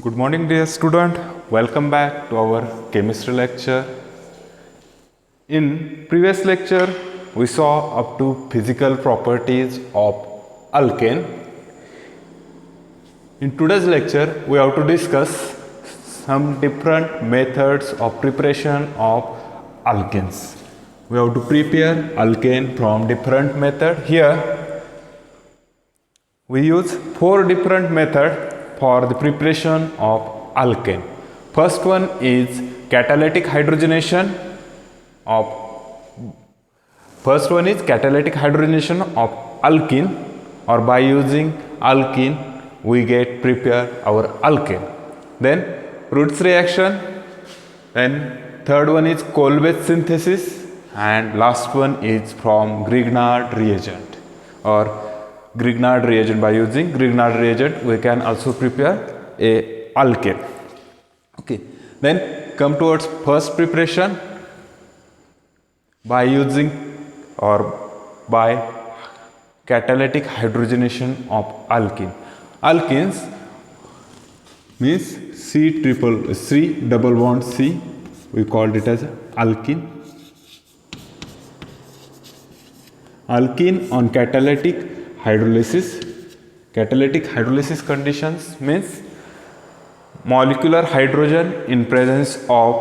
Good morning, dear student. Welcome back to our chemistry lecture. In previous lecture, we saw up to physical properties of alkane. In today's lecture, we have to discuss some different methods of preparation of alkanes. We have to prepare alkane from different methods. Here, we use 4 different methods for the preparation of alkane. First one is catalytic hydrogenation of alkene, or by using alkene we get prepare our alkane. Then Roots reaction, then third one is Kolbe synthesis, and last one is from Grignard reagent or Grignard reagent. By using Grignard reagent we can also prepare a alkane. Okay, then come towards first preparation by using or by catalytic hydrogenation of alkene. Alkenes means C double bond C, we called it as alkene. Alkene on catalytic hydrolysis. Catalytic hydrolysis conditions means molecular hydrogen in presence of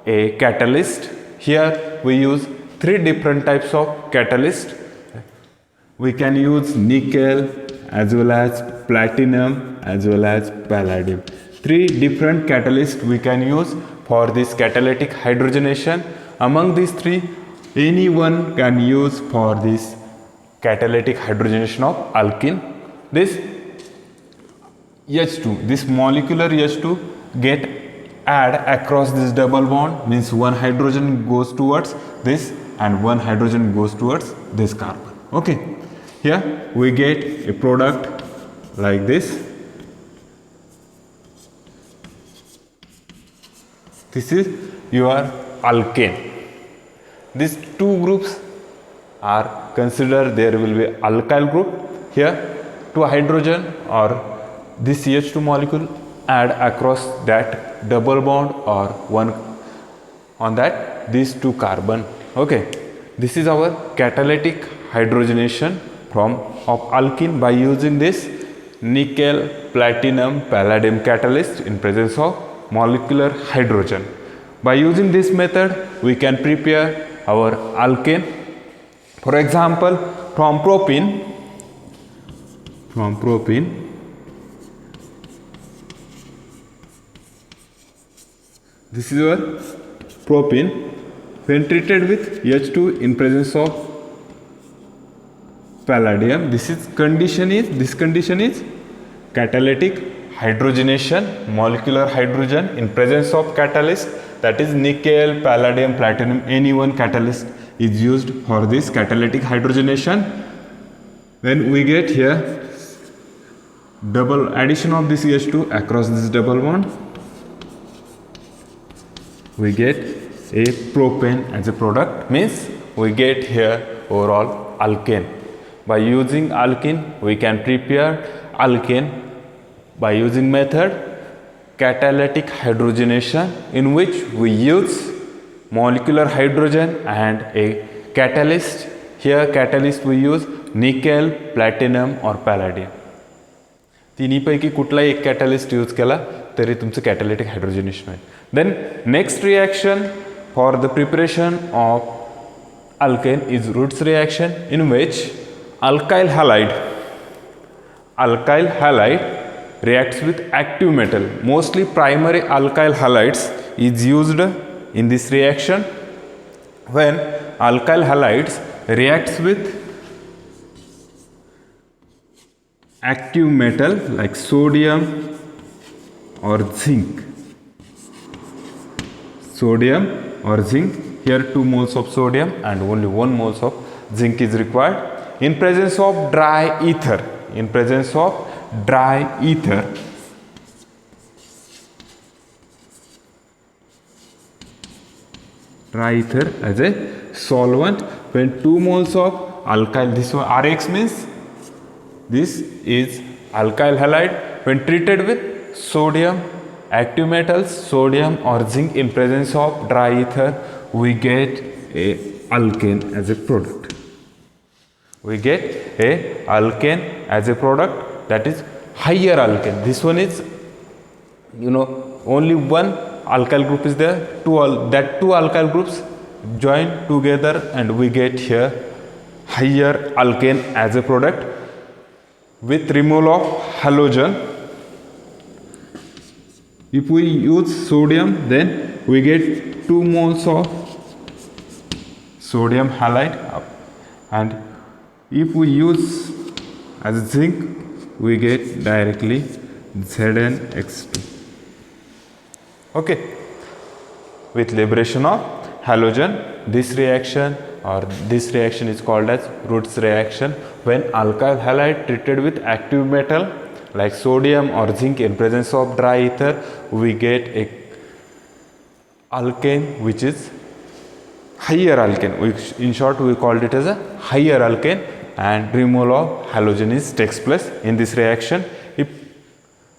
a catalyst. Here we use 3 different types of catalyst. We can use nickel as well as platinum as well as palladium. 3 different catalysts we can use for this catalytic hydrogenation. Among these 3, any one can use for this catalytic hydrogenation of alkene. This H2, this molecular H2 get add across this double bond, means one hydrogen goes towards this and one hydrogen goes towards this carbon. Okay, here we get a product like this. This is your alkane. These 2 groups are considered, there will be alkyl group. Here 2 hydrogen or this CH2 molecule add across that double bond or one on that these 2 carbon. Okay, this is our catalytic hydrogenation of alkene by using this nickel, platinum, palladium catalyst in presence of molecular hydrogen. By using this method we can prepare our alkane. For example, from propene, this is your propene. When treated with H2 in presence of palladium, this condition is catalytic hydrogenation, molecular hydrogen in presence of catalyst, that is nickel, palladium, platinum, any one catalyst is used for this catalytic hydrogenation. Then we get here double addition of this H2 across this double bond, we get a propane as a product, means we get here overall alkane. By using alkene we can prepare alkane by using method catalytic hydrogenation, in which we use molecular hydrogen and a catalyst. Here catalyst we use nickel, platinum or palladium. तिन्हीपैकी कुठलाही एक catalyst use केला तरी तुमचं catalytic hydrogenation होईल. Then next reaction for the preparation of alkane is Roots reaction, in which alkyl halide reacts with active metal. Mostly primary alkyl halides is used in this reaction. When alkyl halides reacts with active metal like sodium or zinc, here 2 moles of sodium and only 1 moles of zinc is required. In presence of dry ether, as a solvent, when 2 moles of alkyl, this one Rx means this is alkyl halide, when treated with sodium, active metals, sodium or zinc in presence of dry ether, we get a alkane as a product. We get a alkane as a product, that is higher alkane. This one is, only one alkyl group is there, two alkyl groups join together and we get here higher alkane as a product with removal of halogen. If we use sodium, then we get 2 moles of sodium halide, and if we use as zinc, we get directly ZnX2. Okay, with liberation of halogen, this reaction is called as Roots reaction. When alkyl halide treated with active metal like sodium or zinc in presence of dry ether, we get a alkane which is higher alkane. In short, we called it as a higher alkane, and removal of halogen takes place in this reaction.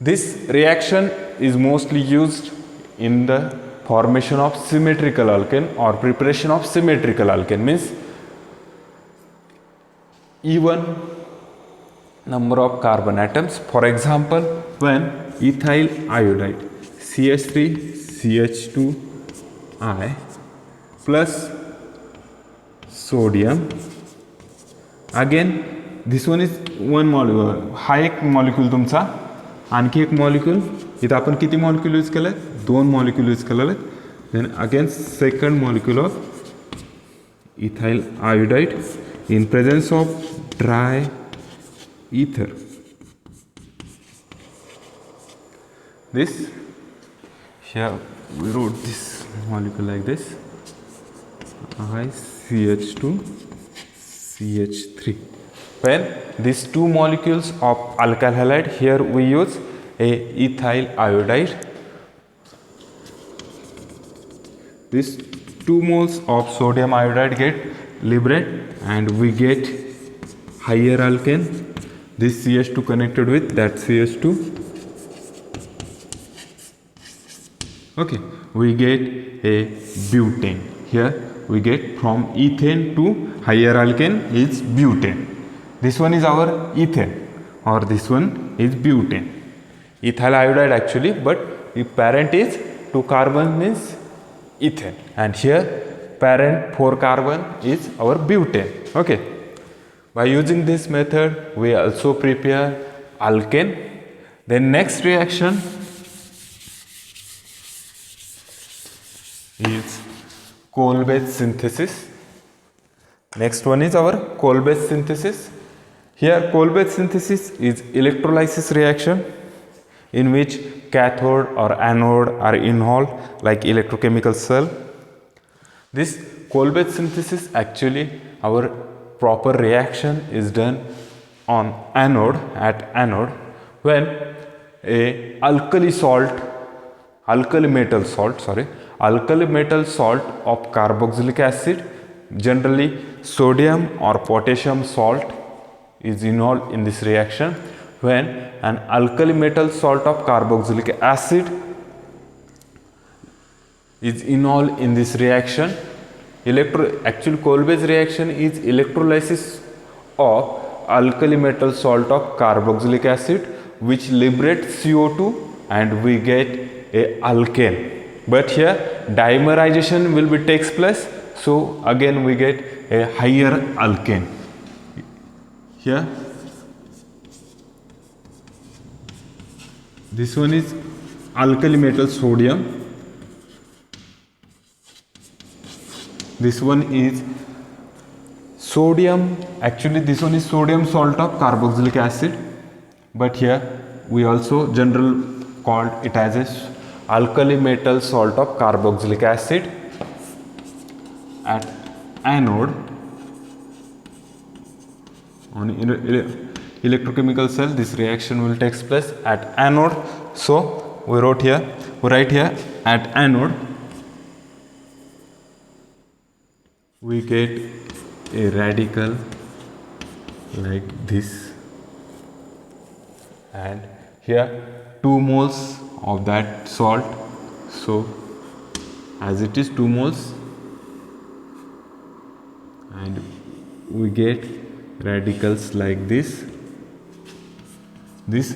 This reaction is mostly used in the formation of symmetrical alkane or preparation of symmetrical alkane, means even number of carbon atoms. For example, when ethyl iodide CH3CH2I plus sodium, again this one is one molecule, हा एक molecule तुमचा, आणखी एक molecule, इथं आपण किती molecule use केले, 2 molecule use केलेले. Then again second molecule of ethyl iodide in presence of dry ether. This here we wrote this molecule like this, ICH2CH3. When these 2 molecules of alkyl halide, here we use a ethyl iodide. These 2 moles of sodium iodide get liberated and we get higher alkane. This CH2 connected with that CH2. Okay, we get a butane. Here we get from ethane to higher alkane is butane. This one is our ethane or this one is butane. Ethyl iodide actually, but the parent is 2 carbon means ethane, and here parent 4 carbon is our butane. Okay, by using this method we also prepare alkane. Then next reaction is coal-based synthesis. Next one is our coal-based synthesis. Here coal-based synthesis is electrolysis reaction in which cathode or anode are involved like electrochemical cell. This coal-based synthesis, actually our proper reaction is done on anode, at anode, when a alkali metal salt of carboxylic acid, generally sodium or potassium salt is involved in this reaction. When an alkali metal salt of carboxylic acid is involved in this reaction, actually coal-based reaction is electrolysis of alkali metal salt of carboxylic acid which liberates CO2 and we get a alkane. But here dimerization will be takes place, so again we get a higher alkane. Here this one is alkali metal sodium, this one is sodium, actually this one is sodium salt of carboxylic acid, but here we also general called it as a alkali metal salt of carboxylic acid. At anode on electrochemical cell, this reaction will take place at anode. So we write here at anode we get a radical like this, and here 2 moles of that salt. So as it is 2 moles, and we get radicals like this. This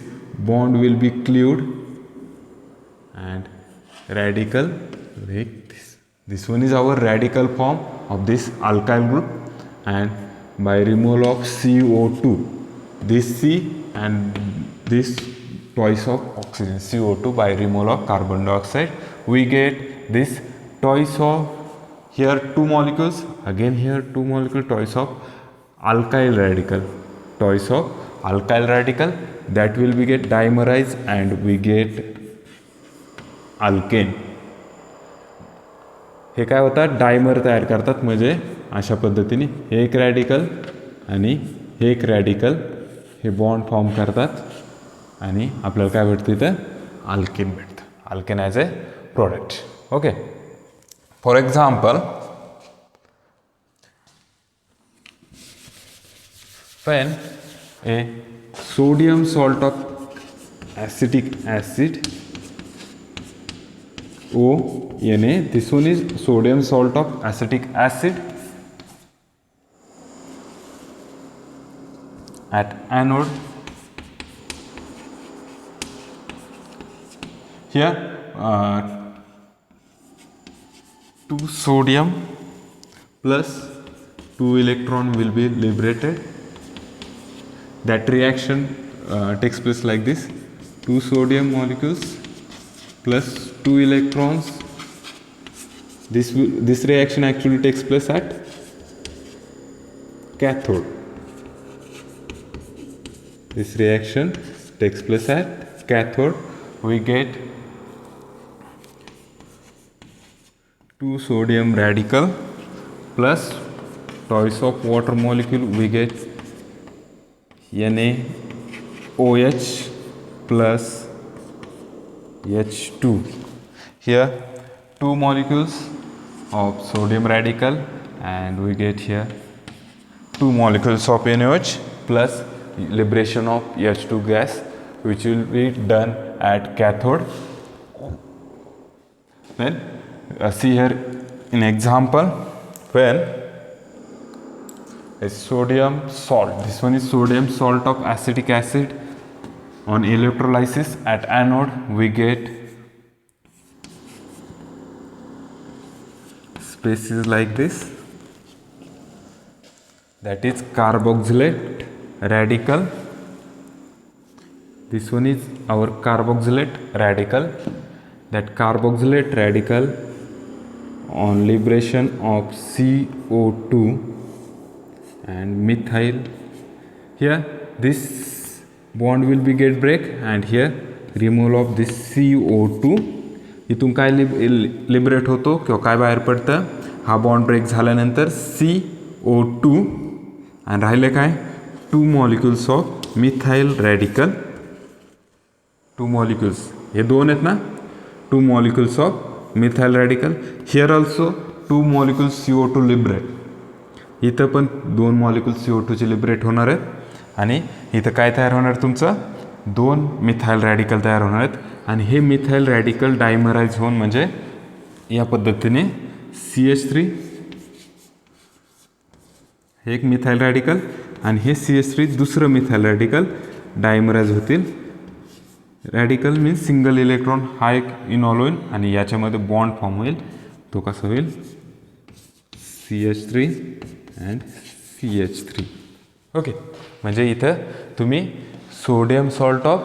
bond will be cleaved and radical like this. This one is our radical form of this alkyl group, and by removal of CO2, this C and this twice of oxygen, CO2 by removal of carbon dioxide, we get this twice of, here 2 molecules, again here 2 molecules, twice of alkyl radical, twice of alkyl radical, that will be get dimerized and we get alkane. हे काय होतात, dimer तयार करतात. म्हणजे अशा पद्धतीने हे एक radical आणि हे एक रॅडिकल हे बॉन्ड फॉर्म करतात आणि आपल्याला काय भेटतं, इथं अल्केन भेटतं. Alkane as A product. Okay. For example, when a sodium salt of acetic acid Na, this one is sodium salt of acetic acid at anode. Here 2 sodium plus 2 electron will be liberated. That reaction takes place like this: 2 sodium molecules plus 2 electrons. This reaction actually takes place at cathode. This reaction takes place at cathode. We get 2 sodium radical plus twice of water molecule, we get NaOH plus H2. Here 2 molecules of sodium radical and we get here 2 molecules of NaOH plus liberation of H2 gas, which will be done at cathode. Then see here in example, when a sodium salt, this one is sodium salt of acetic acid, on electrolysis at anode we get species like this, that is carboxylate radical. This one is our carboxylate radical. That carboxylate radical on liberation of CO2 and methyl, here this bond will be get break and here removal of this CO2. इथून काय liberate होतो किंवा काय बाहेर पडतं, हा bond break झाल्यानंतर CO2 आणि राहिले काय 2 molecules of methyl radical. 2 molecules, हे दोन आहेत ना, 2 molecules of methyl radical. Here also 2 molecules CO2 liberate. इथं पण 2 molecules CO2 चे लिबरेट होणार आहेत आणि इथं काय तयार होणार, तुमचं 2 मिथाइल रॅडिकल तयार होणार आहेत आणि हे मिथाइल रॅडिकल डायमराइज होऊन म्हणजे या पद्धतीने CH3, हे एक मिथाइल रॅडिकल आणि हे CH3 दुसरं मिथाइल रॅडिकल डायमराइज होतील. रॅडिकल मीन्स सिंगल इलेक्ट्रॉन, हा एक इनॉल्व होईल आणि याच्यामध्ये बॉन्ड फॉर्म होईल. तो कसा होईल, CH3 अँड CH3. ओके. म्हणजे इथं तुम्ही सोडियम सॉल्ट ऑफ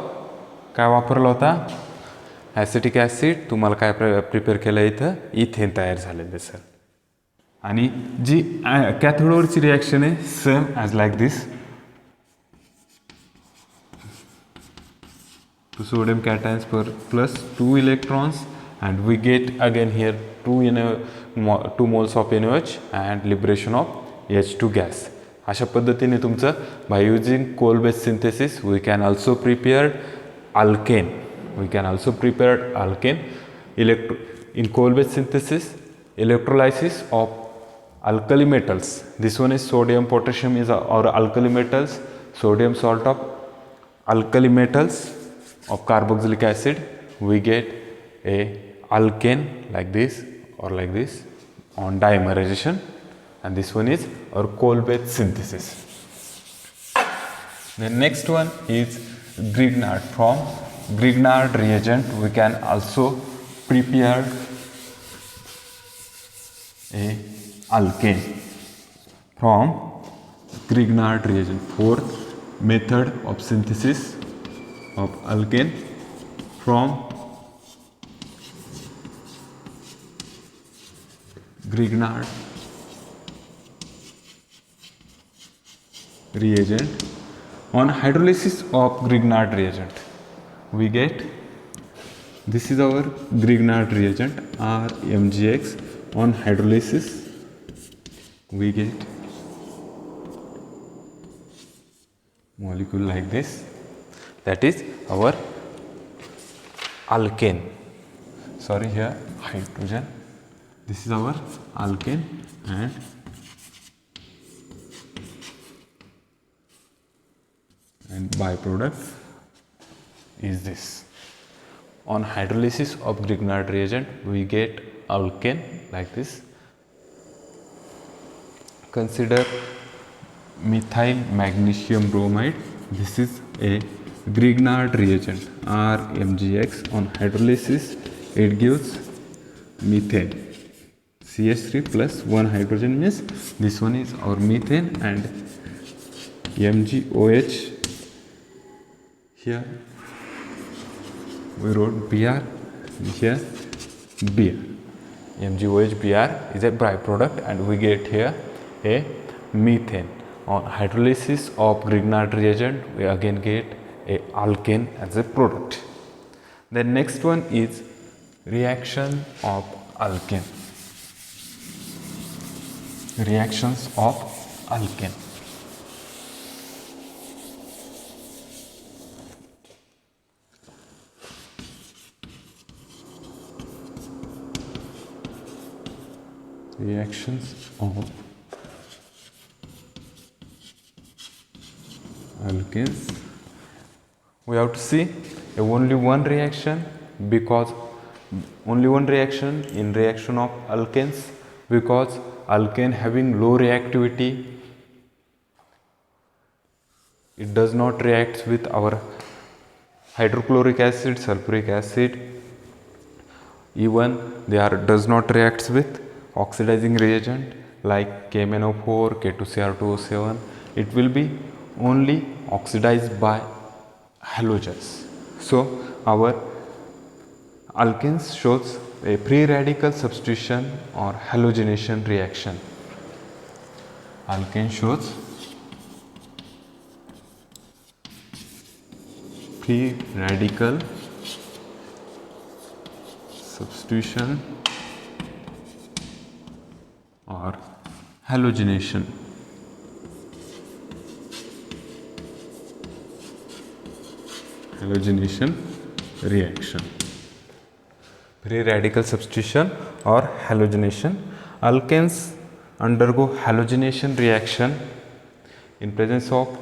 काय वापरला होता, ॲसिटिक ॲसिड. तुम्हाला काय प्रिपेअर केलं, इथं इथेन तयार झालेलं सर. आणि जी कॅथोडवरची रिॲक्शन आहे same as like this. 2 sodium cations per plus 2 electrons and we get again here 2 moles of NaOH and liberation of H2 gas. अशा पद्धतीने तुमचं by using coal based synthesis we can also prepare alkane. We can also prepare alkane in coal based synthesis. Electrolysis of alkali metals. This one is sodium, potassium is our alkali metals. Sodium salt of alkali metals of carboxylic acid, we get a alkane like this or like this on dimerization, and this one is our Kolbe synthesis. The next one is Grignard. From Grignard reagent we can also prepare a alkane from Grignard reagent. Fourth method of synthesis of alkane from Grignard reagent. On hydrolysis of Grignard reagent, we get, this is our Grignard reagent RMGX. On hydrolysis, we get molecule like this, that is our alkane. Sorry, here hydrogen. This is our alkane, and byproduct is this. On hydrolysis of Grignard reagent, we get alkane like this. Consider methyl magnesium bromide. This is a Grignard reagent RMGX. On hydrolysis, it gives methane. CH3 plus one hydrogen means this one is our methane, and MgOH. Here we wrote Br, here Br. MgOH Br is a byproduct, and we get here a methane. On hydrolysis of Grignard reagent, we again get a alkane as a product. The next one is reaction of alkane. Reactions of alkane. Reactions of alkanes. We have to see only one reaction, because only one reaction in reaction of alkanes, because alkane having low reactivity, it does not react with our hydrochloric acid, sulfuric acid. Even does not react with oxidizing reagent like KMnO4, K2Cr2O7. It will be only oxidized by halogens. So our alkanes shows a free radical substitution or halogenation reaction. Alkane shows free radical substitution or halogenation. Halogenation reaction. Free radical substitution or halogenation. Alkanes undergo halogenation reaction in presence of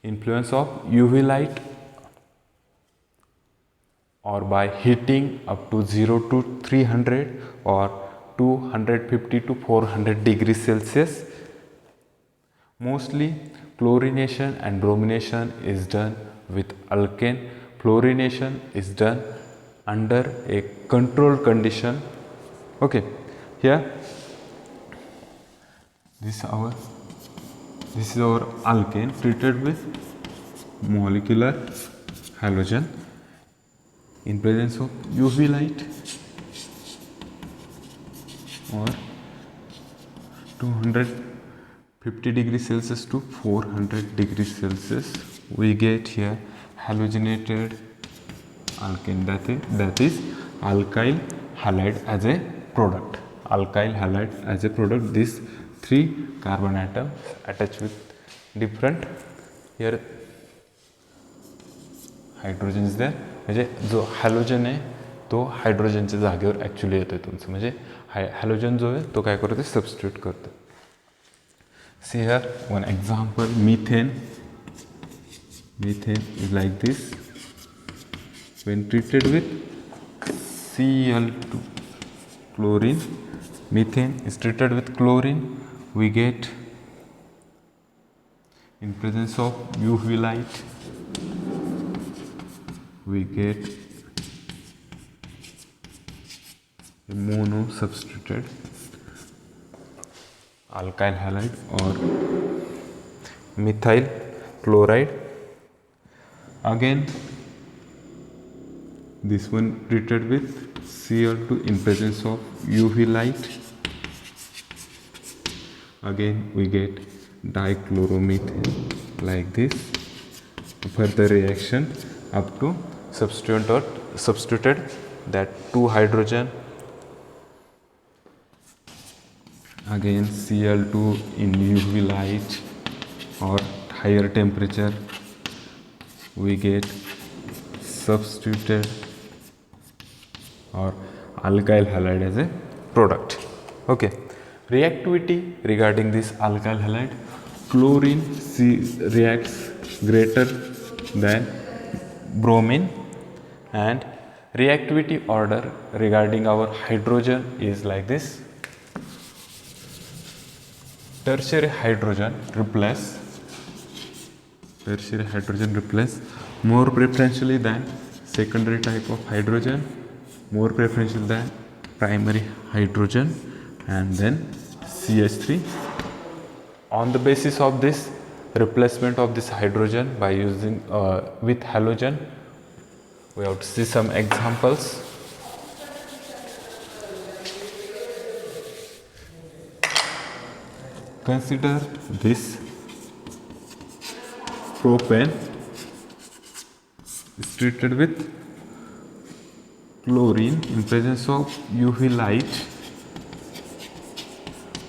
influence of UV light or by heating up to 0 to 300 or 250 to 400 degrees Celsius. Mostly chlorination and bromination is done with alkane. Chlorination is done under a controlled condition. Okay, here this is our alkane treated with molecular halogen in presence of UV light or 250 degrees Celsius to 400 degrees Celsius. We get here halogenated alkane, that is alkyl halide as a product. Alkyl halide as a product. These 3 carbon atoms attached with different, here hydrogen is there. म्हणजे जो halogen आहे तो हायड्रोजनच्या जागेवर actually येतो आहे तुमचं, म्हणजे halogen जो आहे तो काय करतो, सबस्टिट्यूट करतो. See here one example, methane. Methane is like this. when treated with Cl2 chlorine, methane is treated with chlorine, we get, in presence of UV light, we get a mono substituted alkyl halide or methyl chloride. Again, this one treated with Cl2 in presence of UV light. Again, we get dichloromethane like this. Further reaction up to substituted that 2 hydrogen. Again, Cl2 in UV light or higher temperature, we get substituted or alkyl halide as a product. Okay, reactivity regarding this alkyl halide, chlorine reacts greater than bromine, and reactivity order regarding our hydrogen is like this. Tertiary hydrogen replace more preferentially than secondary type of hydrogen, more preferential than primary hydrogen, and then CH3. On the basis of this replacement of this hydrogen by using with halogen, we have to see some examples. Consider this propane is treated with chlorine in presence of UV light.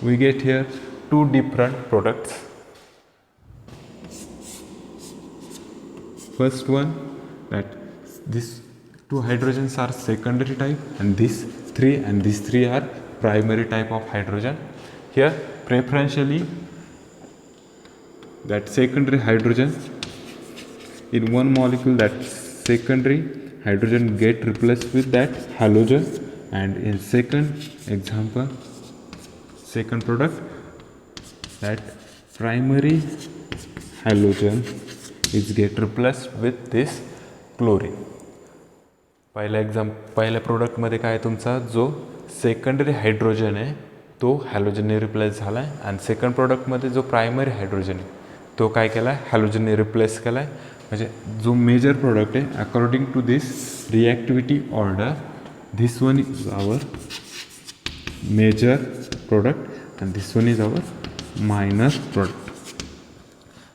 We get here 2 different products. First one, that these 2 hydrogens are secondary type, and these 3 are primary type of hydrogen. Here preferentially that secondary hydrogen, in one molecule that secondary hydrogen get replaced with that halogen, and in second example, second product, that primary halogen is get replaced with this chlorine. पहिल्या product मध्ये काय तुमचा जो secondary hydrogen आहे तो हॅलोजनने replace झाला आहे, आणि सेकंड प्रोडक्ट मध्ये जो प्रायमरी हायड्रोजन आहे तो काय केला आहे, हॅलोजनने रिप्लेस केला आहे. म्हणजे जो मेजर प्रोडक्ट आहे, according to this reactivity order, this one is our major product and this one is our minor product.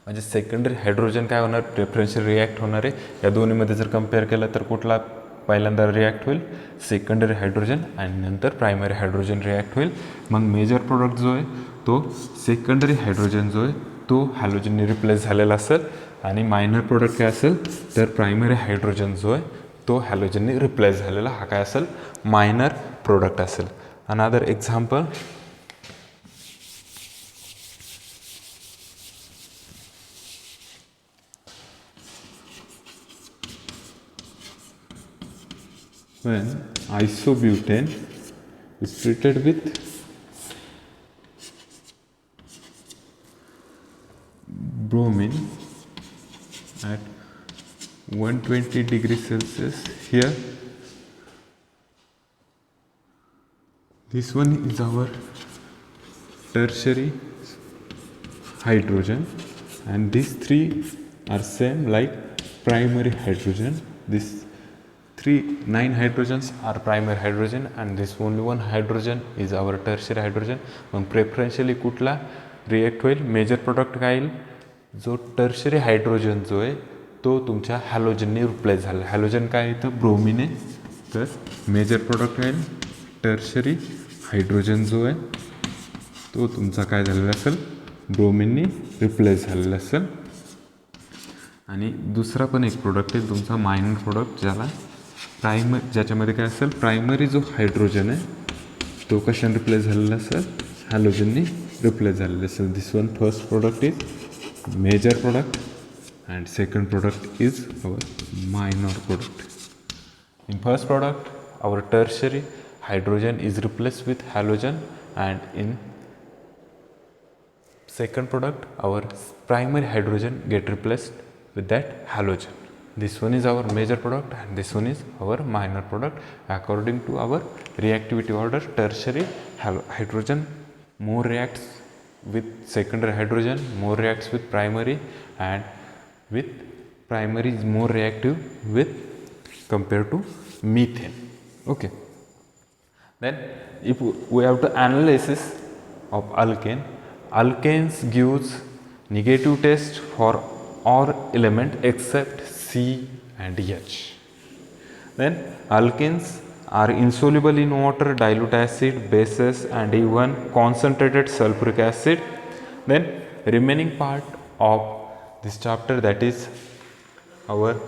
म्हणजे सेकंडरी हायड्रोजन काय होणार, प्रेफरन्शियल रिॲक्ट होणार आहे. या दोन्हीमध्ये जर कम्पेअर केलं तर कुठला पहिल्यांदा रिॲक्ट होईल, सेकंडरी हायड्रोजन, आणि नंतर प्रायमरी हायड्रोजन रिॲक्ट होईल. मग मेजर प्रोडक्ट जो आहे तो सेकंडरी हायड्रोजन जो आहे तो हॅलोजनने रिप्लेस झालेला असेल, आणि मायनर प्रोडक्ट काय असेल तर प्रायमरी हायड्रोजन जो आहे तो हॅलोजनने रिप्लेस झालेला हा काय असेल, मायनर प्रोडक्ट असेल. Another example, when isobutane is treated with bromine at 120 degrees Celsius. Here this one is our tertiary hydrogen, and these 3 are same like primary hydrogen. This 9 hydrogens are primary hydrogen, and this only 1 hydrogen is our tertiary hydrogen. मग प्रेफरन्शियली कुठला react होईल, major product काय येईल, जो tertiary hydrogen जो आहे तो तुमच्या हॅलोजनने replace झाला. हॅलोजन काय येतं, ब्रोमिन आहे, तर मेजर प्रोडक्ट आहे टर्शरी हायड्रोजन जो आहे तो तुमचा काय झालेला असेल, ब्रोमिनने रिप्लेस झालेला असेल. आणि दुसरा पण एक प्रोडक्ट आहे तुमचा मायनर प्रोडक्ट, ज्याला ज्याच्यामध्ये काय असेल, प्रायमरी जो हायड्रोजन आहे तो कशाने रिप्लेस झालेला असेल, हॅलोजनने रिप्लेस झालेला असेल. This one first product is major product and second product is our minor product. In first product, our tertiary hydrogen is replaced with halogen, and in second product our primary hydrogen get replaced with that halogen. This one is our major product and this one is our minor product. According to our reactivity order, tertiary hydrogen more reacts with secondary hydrogen, more reacts with primary, and with primary is more reactive with compared to methane. Okay. Then if we have to analysis of alkane, alkanes gives negative test for all element except C and H. Then alkanes are insoluble in water, dilute acid, bases and even concentrated sulfuric acid. Then remaining part of this chapter, that is our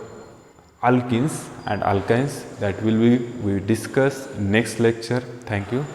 alkenes and alkynes, that will be we discuss next lecture. Thank you.